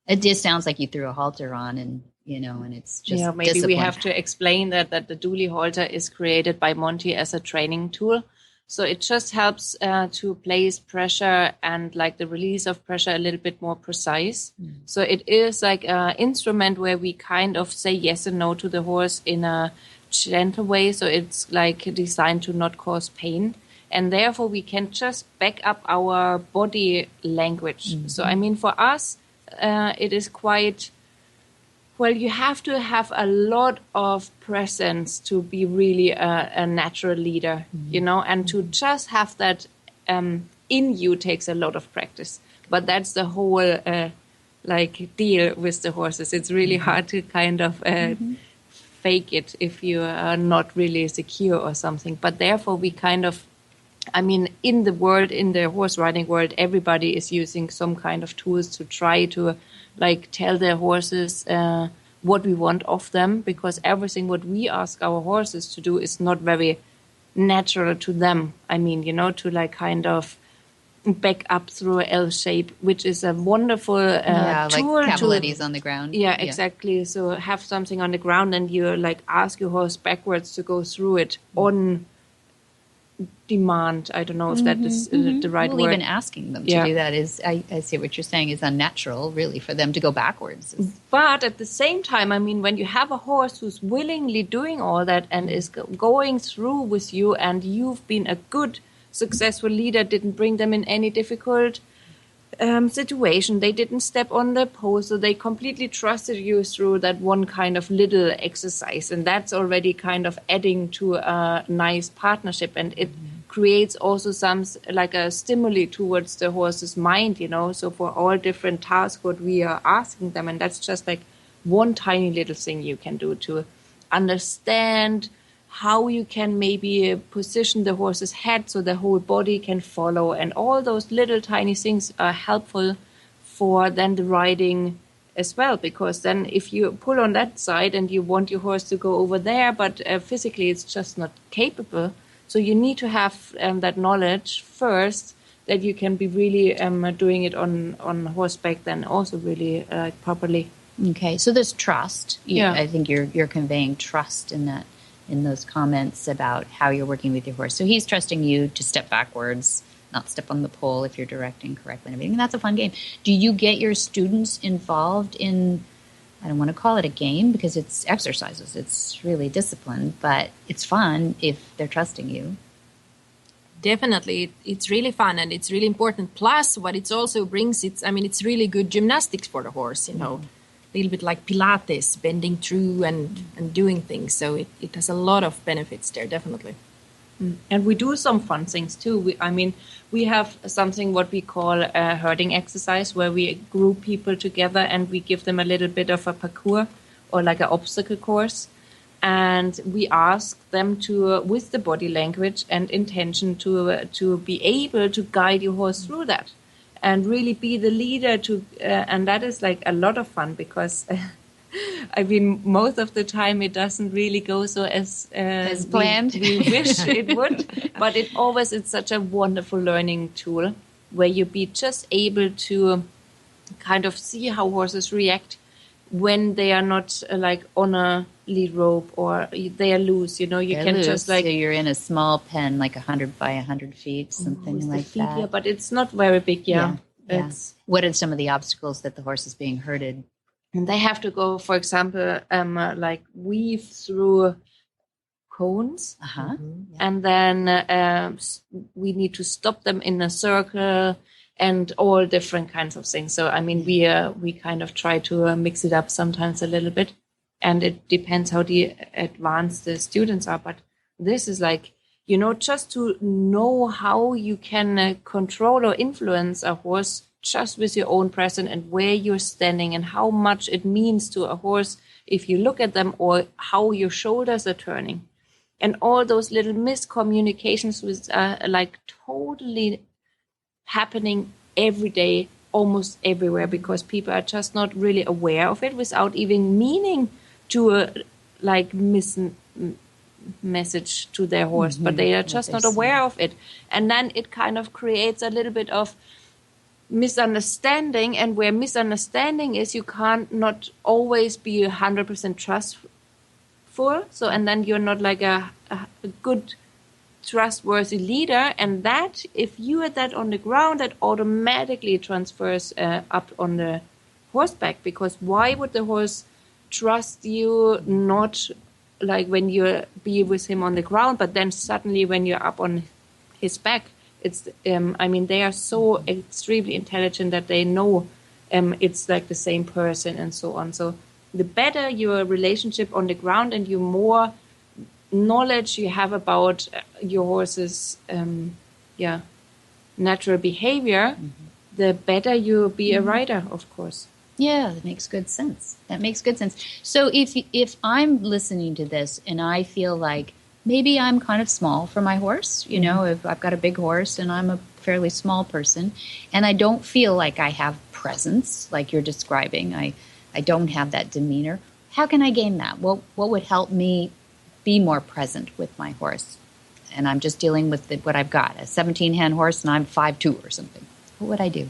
It just sounds like you threw a halter on and it's just maybe discipline. We have to explain that the dually halter is created by Monty as a training tool. So it just helps to place pressure and like the release of pressure a little bit more precise. So it is like an instrument where we kind of say yes and no to the horse in a gentle way. So it's like designed to not cause pain. And therefore we can just back up our body language. So I mean, for us, it is quite Well, you have to have a lot of presence to be really a natural leader, and to just have that in you takes a lot of practice. But that's the whole deal with the horses. It's really hard to kind of fake it if you are not really secure or something. But therefore, we kind of, in the horse riding world, everybody is using some kind of tools to try to tell their horses what we want of them, because everything what we ask our horses to do is not very natural to them. To kind of back up through a L shape, which is a wonderful tool. Like cavalities on the ground. Yeah, exactly. So have something on the ground and you ask your horse backwards to go through it on demand. I don't know if that is the right word. Even asking them to do that is, I see what you're saying, is unnatural, really, for them to go backwards. But at the same time, when you have a horse who's willingly doing all that and is going through with you, and you've been a good, successful leader, didn't bring them in any difficult situation, they didn't step on the pole, so they completely trusted you through that one kind of little exercise, and that's already kind of adding to a nice partnership, and it creates also some a stimuli towards the horse's mind, so for all different tasks what we are asking them, and that's just one tiny little thing you can do to understand how you can maybe position the horse's head so the whole body can follow. And all those little tiny things are helpful for then the riding as well. Because then if you pull on that side and you want your horse to go over there, but physically it's just not capable. So you need to have that knowledge first, that you can be really doing it on horseback then also really properly. Okay, so there's trust. I think you're conveying trust in that, in those comments about how you're working with your horse. So he's trusting you to step backwards, not step on the pole if you're directing correctly and everything. And that's a fun game. Do you get your students involved in, I don't want to call it a game because it's exercises, it's really discipline, but it's fun if they're trusting you? Definitely. It's really fun and it's really important. Plus, what it also brings, it's really good gymnastics for the horse, a little bit like Pilates, bending through and doing things. So it has a lot of benefits there, definitely. And we do some fun things too. We have something what we call a herding exercise, where we group people together and we give them a little bit of a parkour or an obstacle course. And we ask them to, with the body language and intention, to be able to guide your horse through that. And really be the leader and that is a lot of fun, because most of the time it doesn't really go so as planned. We wish it would, but it's such a wonderful learning tool where you be just able to kind of see how horses react when they are not on a lead rope or they are loose. They're can loose. just so you're in a small pen, 100 by 100 feet, something like feet, that. Yeah, but it's not very big. Yeah. What are some of the obstacles that the horse is being herded? And they have to go, for example, weave through cones, and then we need to stop them in a circle, and all different kinds of things. So we kind of try to mix it up sometimes a little bit, and it depends how advanced the students are. But this is just to know how you can control or influence a horse just with your own presence and where you're standing and how much it means to a horse if you look at them, or how your shoulders are turning. And all those little miscommunications with totally happening every day, almost everywhere, because people are just not really aware of it without even meaning to message to their horse, but they are just not aware of it. And then it kind of creates a little bit of misunderstanding, and where misunderstanding is, you can't not always be 100% trustful. So, and then you're not a good, trustworthy leader, and that if you are that on the ground, that automatically transfers up on the horseback, because why would the horse trust you not when you be with him on the ground, but then suddenly when you're up on his back, it's they are so extremely intelligent that they know it's the same person and so on. So the better your relationship on the ground and you more knowledge you have about your horse's natural behavior, the better you'll be a rider, of course. Yeah, that makes good sense. So if I'm listening to this and I feel like maybe I'm kind of small for my horse, you know, if I've got a big horse and I'm a fairly small person and I don't feel like I have presence like you're describing, I don't have that demeanor, how can I gain that? What would help me be more present with my horse? And I'm just dealing with what I've got, a 17-hand horse and I'm 5'2" or something. What would I do?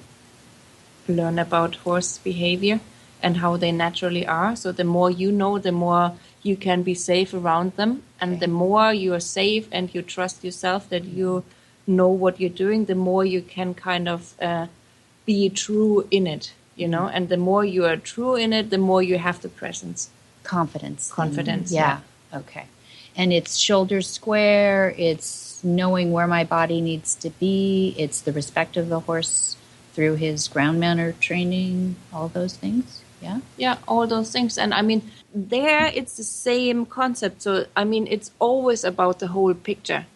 Learn about horse behavior and how they naturally are. So the more you know, the more you can be safe around them. And the more you are safe and you trust yourself that you know what you're doing, the more you can kind of be true in it, you know. And the more you are true in it, the more you have the presence. Confidence. Yeah. Okay. And it's shoulders square, it's knowing where my body needs to be, it's the respect of the horse through his ground manner training, all those things. Yeah? Yeah, all those things. And I mean, there it's the same concept. So, I mean, it's always about the whole picture.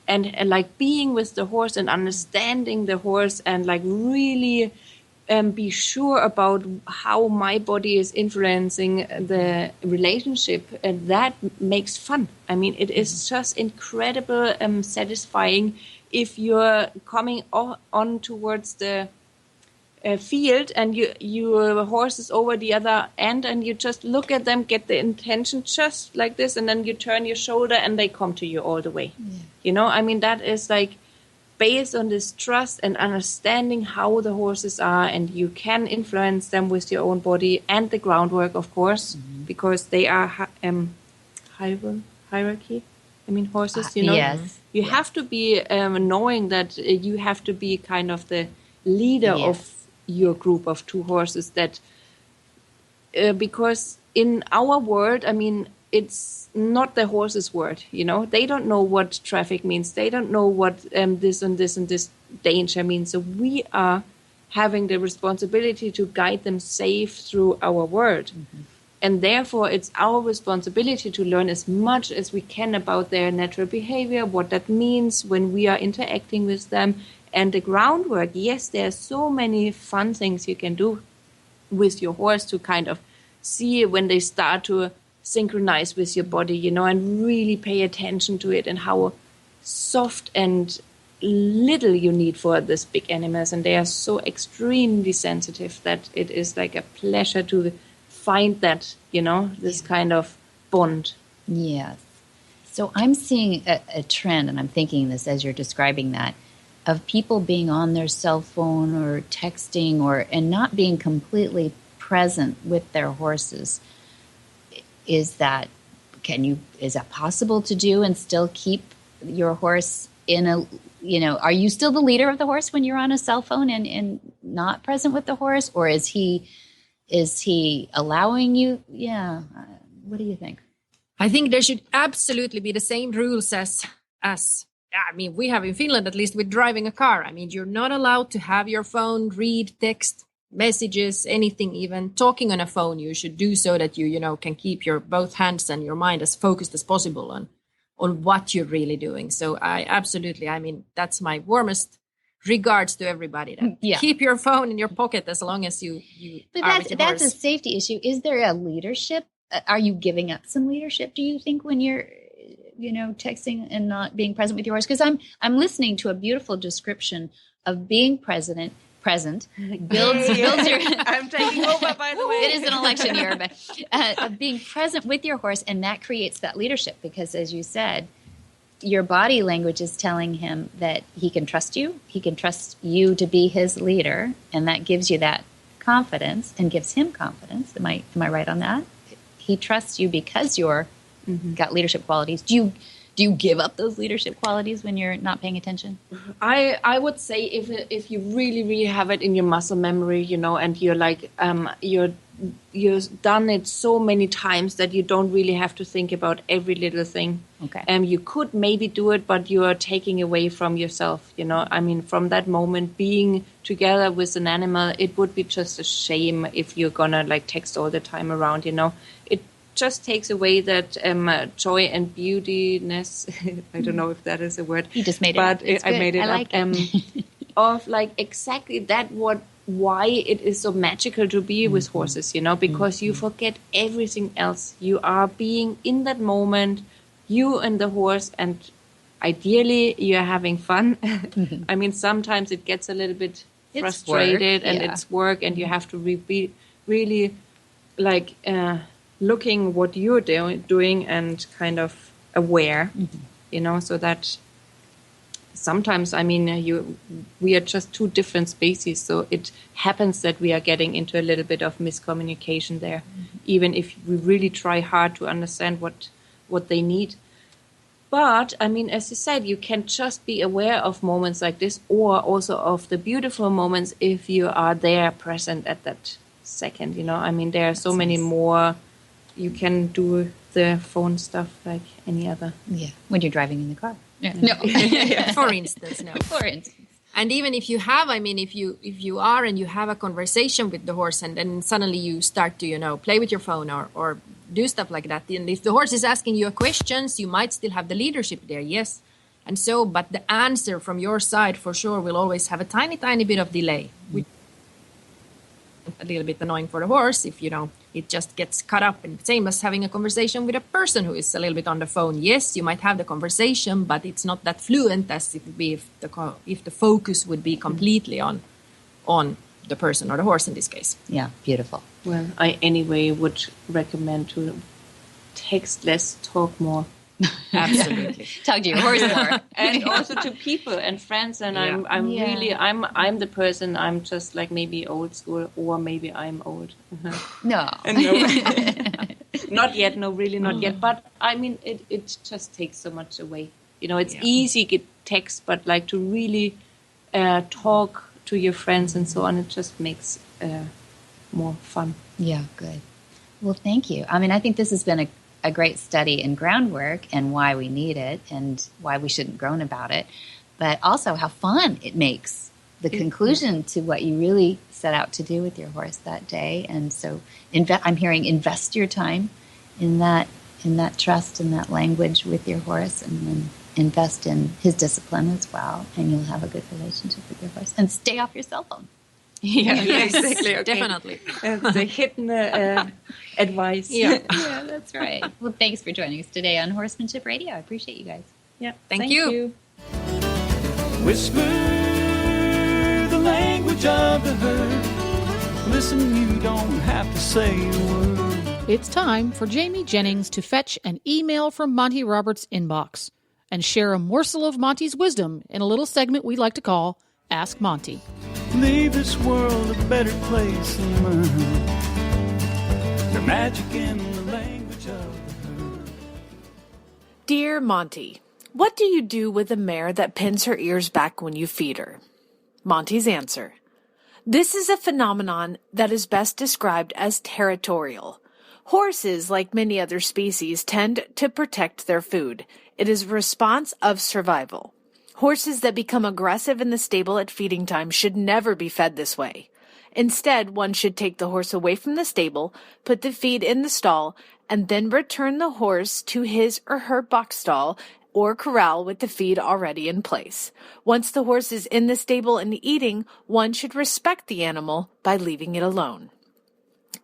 And like being with the horse and understanding the horse and like really be sure about how my body is influencing the relationship. And that makes fun. I mean, it is just incredible satisfying if you're coming on towards the field and your horse is over the other end and you just look at them, get the intention just like this, and then you turn your shoulder and they come to you all the way. You know, I mean, that is like based on this trust and understanding how the horses are, and you can influence them with your own body and the groundwork, of course, because they are hierarchy. I mean, horses, you know, you have to be knowing that you have to be kind of the leader of your group of two horses, that because in our world, I mean, it's not the horse's word, you know, they don't know what traffic means, they don't know what this and this and this danger means, so we are having the responsibility to guide them safe through our world. And therefore it's our responsibility to learn as much as we can about their natural behavior, what that means when we are interacting with them. And the groundwork, yes, there are so many fun things you can do with your horse to kind of see when they start to synchronize with your body, you know, and really pay attention to it and how soft and little you need for this big animals. And they are so extremely sensitive that it is like a pleasure to find that, you know, this kind of bond. Yes. So I'm seeing a trend, and I'm thinking this as you're describing that, of people being on their cell phone or texting and not being completely present with their horses. Is that possible to do and still keep your horse in a, you know, are you still the leader of the horse when you're on a cell phone and not present with the horse, or is he allowing you? Yeah. What do you think? I think there should absolutely be the same rules as I mean, we have in Finland, at least with driving a car. I mean, you're not allowed to have your phone, read text messages, anything, even talking on a phone. You should do so that you know, can keep your both hands and your mind as focused as possible on what you're really doing. So I mean, that's my warmest regards to everybody. Keep your phone in your pocket as long as you but are with your that's horse. A safety issue. Is there a leadership? Are you giving up some leadership, do you think, when you're, you know, texting and not being present with your horse? Because I'm listening to a beautiful description of being present builds your. I'm taking over, by the way. It is an election year, but of being present with your horse, and that creates that leadership, because, as you said, your body language is telling him that he can trust you. He can trust you to be his leader, and that gives you that confidence and gives him confidence. Am I right on that? He trusts you because you're got leadership qualities. Do Do you give up those leadership qualities when you're not paying attention? I would say if you really, really have it in your muscle memory, and you're like, you've done it so many times that you don't really have to think about every little thing. Okay. You could maybe do it, but you are taking away from yourself, I mean, from that moment, being together with an animal, it would be just a shame if you're gonna like text all the time around, It just takes away that joy and beautiness. I don't know if that is a word. You just made it but up. It's I good. made it I like up. it. Of like exactly that why it is so magical to be with horses, because you forget everything else. You are being in that moment, you and the horse, and ideally you're having fun. I mean, sometimes it gets a little bit frustrated and it's work, and you have to be really like looking what you're doing and kind of aware, so that sometimes, I mean, we are just two different species, so it happens that we are getting into a little bit of miscommunication there, even if we really try hard to understand what they need. But, I mean, as you said, you can just be aware of moments like this, or also of the beautiful moments if you are there present at that second, I mean, there are so many more. You can do the phone stuff like any other. Yeah, when you're driving in the car. Yeah. No. For instance, no. For instance. And even if you have, I mean, if you are and you have a conversation with the horse, and then suddenly you start to, play with your phone or do stuff like that. And if the horse is asking you questions, you might still have the leadership there, yes. And so, but the answer from your side for sure will always have a tiny, tiny bit of delay. A little bit annoying for the horse if, it just gets caught up. And same as having a conversation with a person who is a little bit on the phone. Yes, you might have the conversation, but it's not that fluent as it would be if the focus would be completely on the person or the horse in this case. Yeah, beautiful. Well, I anyway would recommend to text less, talk more. Absolutely. Talk to your horse more. And also to people and friends. And I'm the person, I'm just like maybe old school, or maybe I'm old. No. Not yet. No, really not yet. But I mean, it just takes so much away. It's easy to get text, but like to really talk to your friends and so on, it just makes more fun. Yeah, good. Well, thank you. I mean, I think this has been a great study in groundwork and why we need it and why we shouldn't groan about it, but also how fun it makes the conclusion to what you really set out to do with your horse that day. And so I'm hearing invest your time in that trust and that language with your horse, and then invest in his discipline as well, and you'll have a good relationship with your horse. And stay off your cell phone. Yeah, exactly. Okay. Definitely. The hidden advice. Yeah, that's right. Well, thanks for joining us today on Horsemanship Radio. I appreciate you guys. Yeah, thank you. Whisper the language of the herd. Listen, you don't have to say a word. It's time for Jamie Jennings to fetch an email from Monty Roberts' inbox and share a morsel of Monty's wisdom in a little segment we like to call Ask Monty. Leave this world a better place than mine. There's magic in the language of the herd. Dear Monty, what do you do with a mare that pins her ears back when you feed her? Monty's answer. This is a phenomenon that is best described as territorial. Horses, like many other species, tend to protect their food. It is a response of survival. Horses that become aggressive in the stable at feeding time should never be fed this way. Instead, one should take the horse away from the stable, put the feed in the stall, and then return the horse to his or her box stall or corral with the feed already in place. Once the horse is in the stable and eating, one should respect the animal by leaving it alone.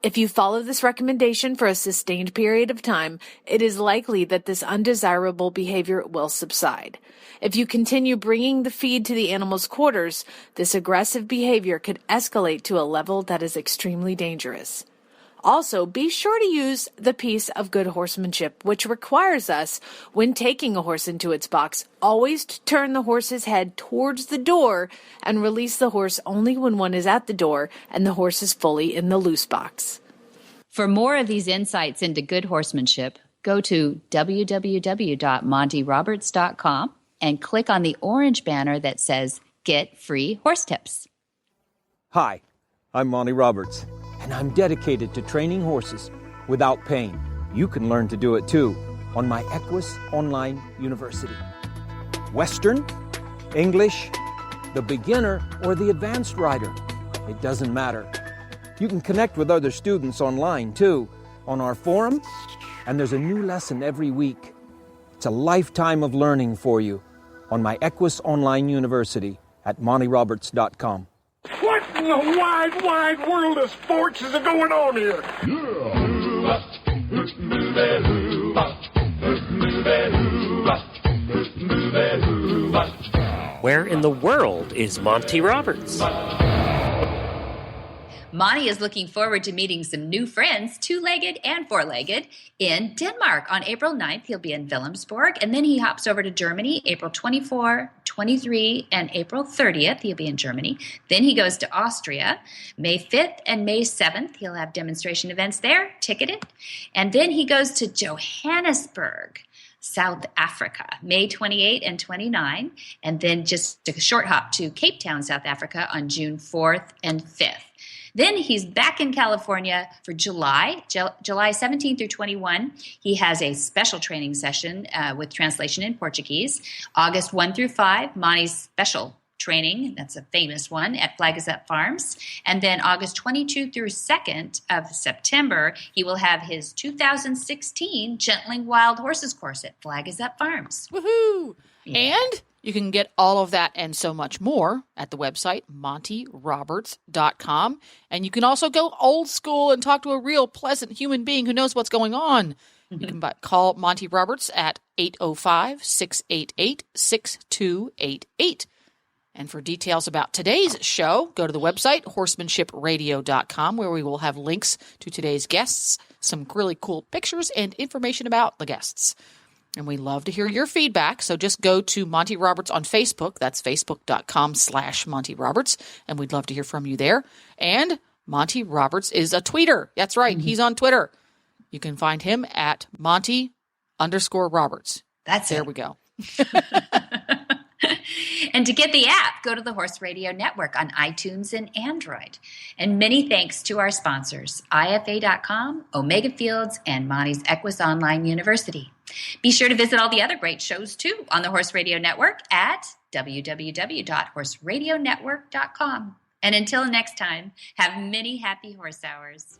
If you follow this recommendation for a sustained period of time, it is likely that this undesirable behavior will subside. If you continue bringing the feed to the animal's quarters, this aggressive behavior could escalate to a level that is extremely dangerous. Also, be sure to use the piece of good horsemanship, which requires us, when taking a horse into its box, always to turn the horse's head towards the door and release the horse only when one is at the door and the horse is fully in the loose box. For more of these insights into good horsemanship, go to www.montyroberts.com and click on the orange banner that says Get Free Horse Tips. Hi, I'm Monty Roberts, and I'm dedicated to training horses without pain. You can learn to do it too on my Equus Online University. Western, English, the beginner, or the advanced rider. It doesn't matter. You can connect with other students online too, on our forum, and there's a new lesson every week. It's a lifetime of learning for you on my Equus Online University at montyroberts.com. What in the wide, wide world of sports is going on here? Where in the world is Monty Roberts? Monty is looking forward to meeting some new friends, two-legged and four-legged, in Denmark. On April 9th, he'll be in Wilhelmsborg, and then he hops over to Germany, April 24, 23, and April 30th. He'll be in Germany. Then he goes to Austria, May 5th and May 7th. He'll have demonstration events there, ticketed. And then he goes to Johannesburg, South Africa, May 28 and 29, and then just a short hop to Cape Town, South Africa on June 4th and 5th. Then he's back in California for July 17 through 21. He has a special training session with translation in Portuguese. August 1 through 5, Monty's special training, that's a famous one, at Flag Is Up Farms. And then August 22 through 2nd of September, he will have his 2016 Gentling Wild Horses course at Flag Is Up Farms. Woohoo! Yeah. And you can get all of that and so much more at the website, montyroberts.com. And you can also go old school and talk to a real pleasant human being who knows what's going on. You can call Monty Roberts at 805-688-6288. And for details about today's show, go to the website, horsemanshipradio.com, where we will have links to today's guests, some really cool pictures, and information about the guests. And we love to hear your feedback, so just go to Monty Roberts on Facebook. That's facebook.com/Monty Roberts, and we'd love to hear from you there. And Monty Roberts is a tweeter. That's right. He's on Twitter. You can find him at Monty_Roberts. There we go. And to get the app, go to the Horse Radio Network on iTunes and Android. And many thanks to our sponsors, IFA.com, Omega Fields, and Monty's Equus Online University. Be sure to visit all the other great shows, too, on the Horse Radio Network at www.horseradionetwork.com. And until next time, have many happy horse hours.